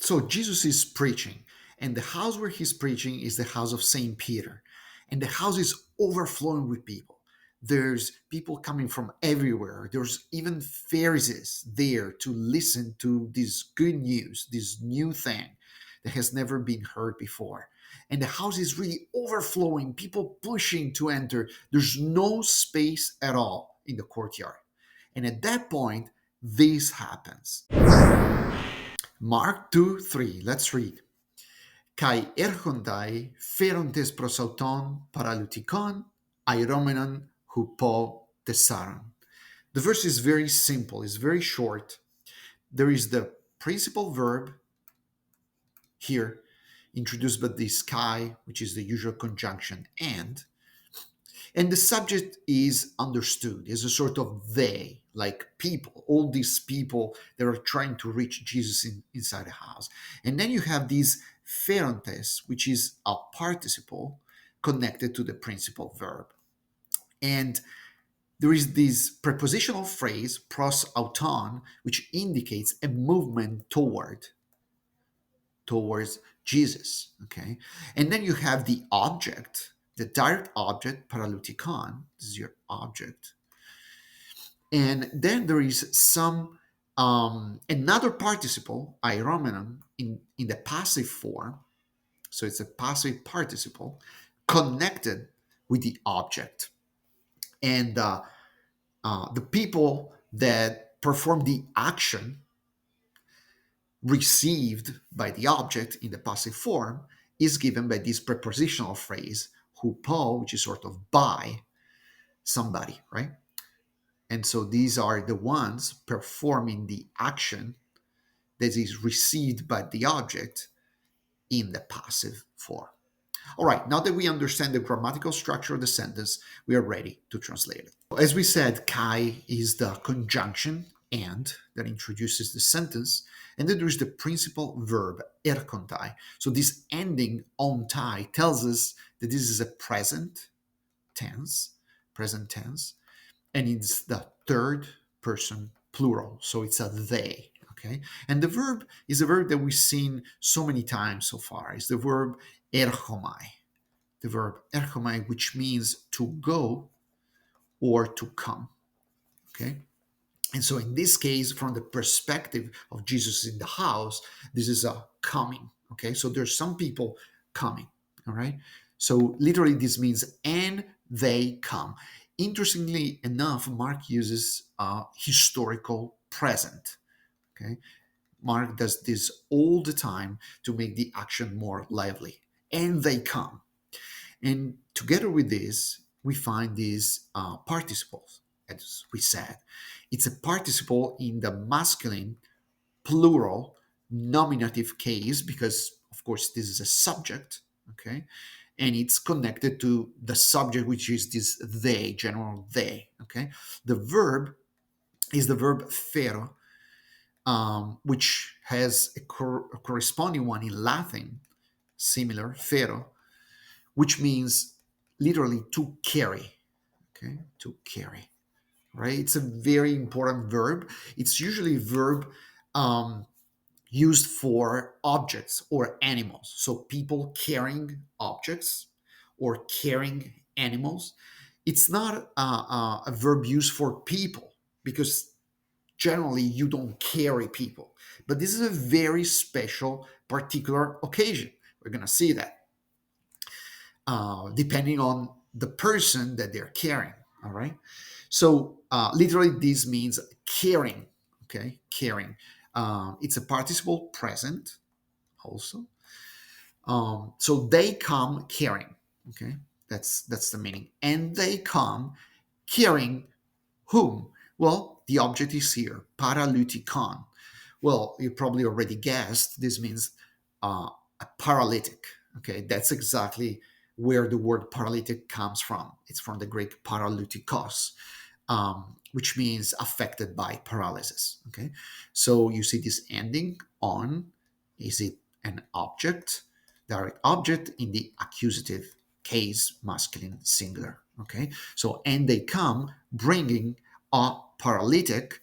So Jesus is preaching, and the house where he's preaching is the house of Saint Peter, and the house is overflowing with people. There's people coming from everywhere. There's even Pharisees there to listen to this good news, this new thing that has never been heard before. And the house is really overflowing, people pushing to enter. There's no space at all in the courtyard. And at that point, this happens. Mark 2:3. Let's read. Kai erchontai pherontes prosauton paralytikon airomenon hupo tesaron. The verse is very simple, it's very short. There is the principal verb here, introduced by this kai, which is the usual conjunction and the subject is understood as a sort of they, like people, all these people that are trying to reach Jesus inside the house. And then you have these pherontes, which is a participle connected to the principal verb. And there is this prepositional phrase, pros auton, which indicates a movement towards Jesus. Okay. And then you have the object, the direct object, paralytikon, this is your object. And then there is some another participle, airomenon, in the passive form. So it's a passive participle connected with the object. And the people that perform the action received by the object in the passive form is given by this prepositional phrase, hupo, which is sort of by somebody, right? And so these are the ones performing the action that is received by the object in the passive form. All right, now that we understand the grammatical structure of the sentence, we are ready to translate it. As we said, kai is the conjunction and that introduces the sentence, and then there is the principal verb erkontai. So this ending ontai tells us that this is a present tense, and it's the third person plural, so it's a they. Okay, and the verb is a verb that we've seen so many times so far. It's the verb erchomai, which means to go or to come. Okay, and so in this case, from the perspective of Jesus in the house, this is a coming. Okay, so there's some people coming. All right, so literally this means and they come. Interestingly enough, Mark uses a historical present. Okay, Mark does this all the time to make the action more lively. And they come. And together with this, we find these participles, as we said. It's a participle in the masculine plural nominative case because, of course, this is a subject, okay? And it's connected to the subject, which is this they, general they, okay? The verb is the verb fero, which has a corresponding one in Latin, similar, fero, which means literally to carry, okay? To carry, right? It's a very important verb. It's usually a verb used for objects or animals. So people carrying objects or carrying animals. It's not a verb used for people because generally you don't carry people. But this is a very special, particular occasion. We're going to see that depending on the person that they're carrying. All right. So literally, this means carrying. Okay, carrying. It's a participle present also. So they come carrying. Okay, that's the meaning. And they come carrying whom? Well, the object is here, paralytikon. Well, you probably already guessed this means a paralytic. Okay, that's exactly where the word paralytic comes from. It's from the Greek paralytikos, which means affected by paralysis. Okay, so you see this ending on. Is it an object, direct object in the accusative case, masculine singular? Okay, so and they come bringing a paralytic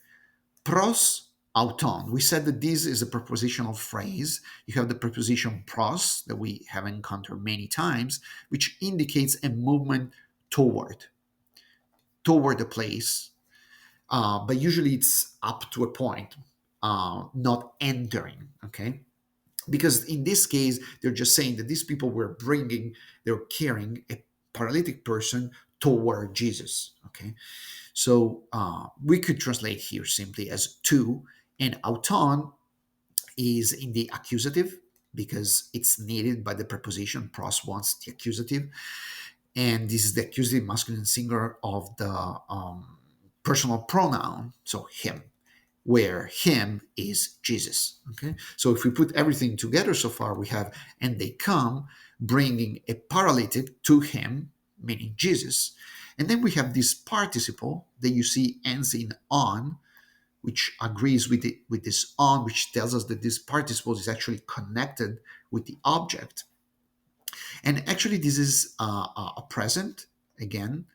pros auton. We said that this is a prepositional phrase. You have the preposition pros that we have encountered many times, which indicates a movement toward, toward the place, but usually it's up to a point, not entering. Okay, because in this case they're just saying that these people they're carrying a paralytic person toward Jesus. Okay, so we could translate here simply as to, and auton is in the accusative because it's needed by the preposition. Pros wants the accusative, and this is the accusative masculine singular of the personal pronoun, so him, where him is Jesus. Okay, so if we put everything together so far, we have, and they come bringing a paralytic to him, meaning Jesus. And then we have this participle that you see ends in on, which agrees with this on, which tells us that this participle is actually connected with the object. And actually, this is a present, again,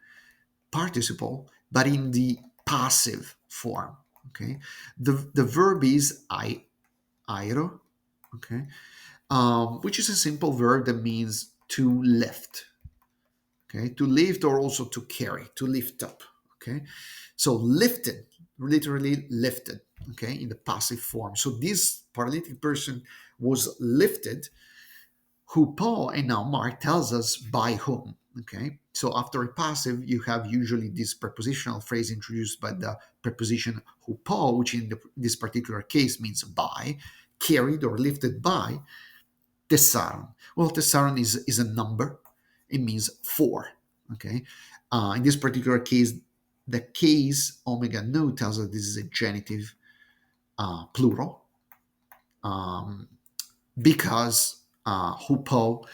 participle, but in the passive form. Okay, the verb is airo. Okay, which is a simple verb that means to lift. Okay, to lift or also to carry, to lift up. Okay, so lifted, literally lifted. Okay, in the passive form. So this paralytic person was lifted, who Paul and now Mark tells us by whom. Okay, so after a passive, you have usually this prepositional phrase introduced by the preposition hupo, which in this particular case means by, carried or lifted by tessaron. Well, tessaron is a number. It means four. Okay, in this particular case, the case omega nu tells us this is a genitive plural, because hupo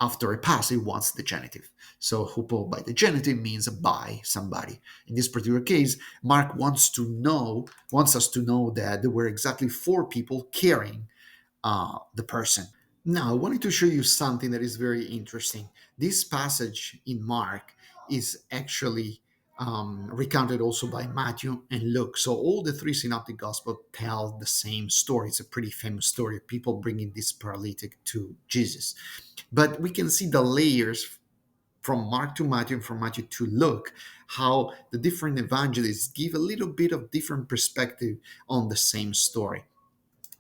after a passive wants the genitive. So hupo by the genitive means by somebody. In this particular case, Mark wants us to know that there were exactly four people carrying the person. Now, I wanted to show you something that is very interesting. This passage in Mark is actually recounted also by Matthew and Luke. So all the three synoptic gospels tell the same story. It's a pretty famous story of people bringing this paralytic to Jesus. But we can see the layers from Mark to Matthew and from Matthew to Luke, how the different evangelists give a little bit of different perspective on the same story.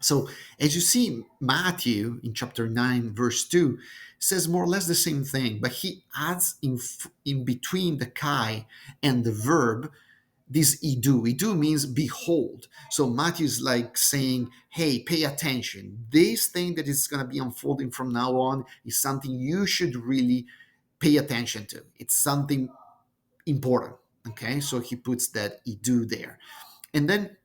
So, as you see, Matthew in chapter 9, verse 2 says more or less the same thing, but he adds in between the kai and the verb this idu. Idu means behold. So Matthew is like saying, hey, pay attention. This thing that is going to be unfolding from now on is something you should really pay attention to. It's something important. Okay, so he puts that idu there. And then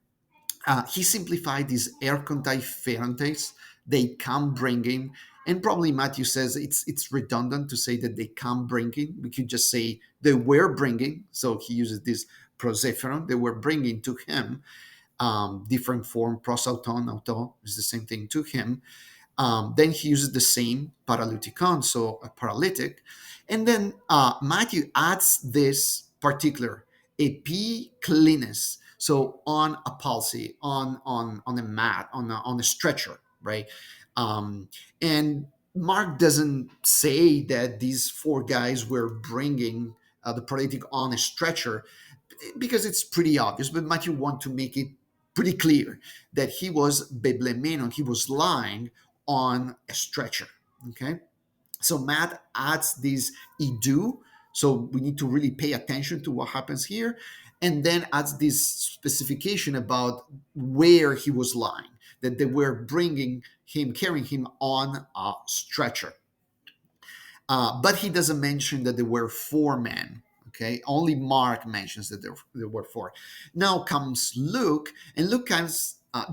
he simplified these ercontai ferentes. They come bringing, and probably Matthew says it's redundant to say that they come bringing. We could just say they were bringing. So he uses this prosepheron. They were bringing to him, different form, prosauton, auto is the same thing to him. Then he uses the same paralytikon, so a paralytic. And then Matthew adds this particular epiclenis, so on a palsy, on a mat, on a stretcher, right? And Mark doesn't say that these four guys were bringing the paralytic on a stretcher, because it's pretty obvious, but Matthew wants to make it pretty clear that he was beblemenon, he was lying on a stretcher. Okay, so Matt adds this idu, so we need to really pay attention to what happens here, and then adds this specification about where he was lying, that they were bringing him, carrying him on a stretcher. But he doesn't mention that there were four men. Okay, only Mark mentions that there were four. Now comes Luke, and Luke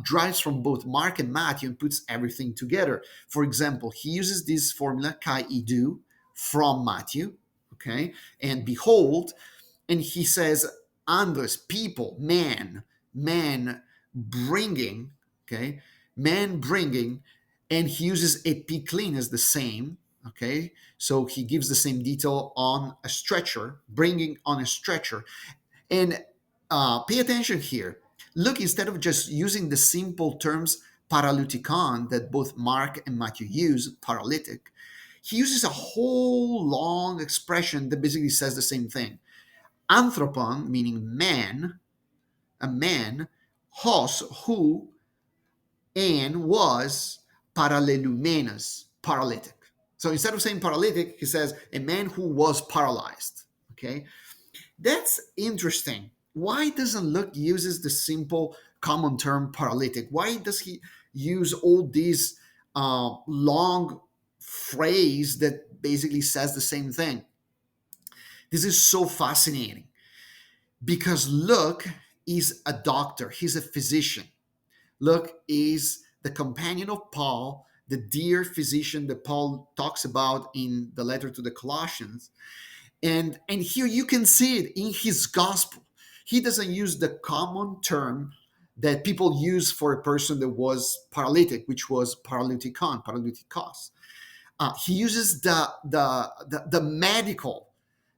drives from both Mark and Matthew and puts everything together. For example, he uses this formula kai idu from Matthew, okay, and behold, and he says andres, people, man bringing, okay, man bringing, and he uses epiclean as the same. Okay, so he gives the same detail on a stretcher, bringing on a stretcher. And pay attention here. Look, instead of just using the simple terms paralytikon that both Mark and Matthew use, paralytic, he uses a whole long expression that basically says the same thing. Anthropon, meaning man, a man, hos, who, and was parallelumenos, paralytic. So instead of saying paralytic, he says a man who was paralyzed. Okay, that's interesting. Why doesn't Luke uses the simple common term paralytic? Why does he use all these long phrase that basically says the same thing? This is so fascinating because Luke is a doctor. He's a physician. Luke is the companion of Paul, the dear physician that Paul talks about in the letter to the Colossians. And here you can see it in his gospel. He doesn't use the common term that people use for a person that was paralytic, which was paralytikon, paralytikos. He uses the medical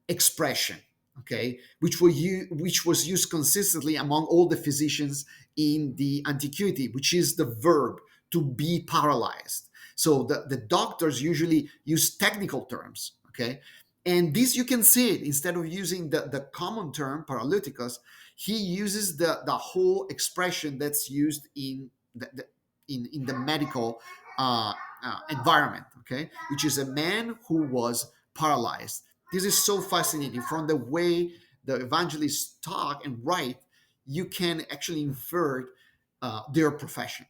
expression, okay, which was used consistently among all the physicians in the antiquity, which is the verb to be paralyzed. So the doctors usually use technical terms, okay, and this you can see it. Instead of using the common term paralyticos, he uses the whole expression that's used in in the medical environment, okay, which is a man who was paralyzed. This is so fascinating. From the way the evangelists talk and write, you can actually infer their profession.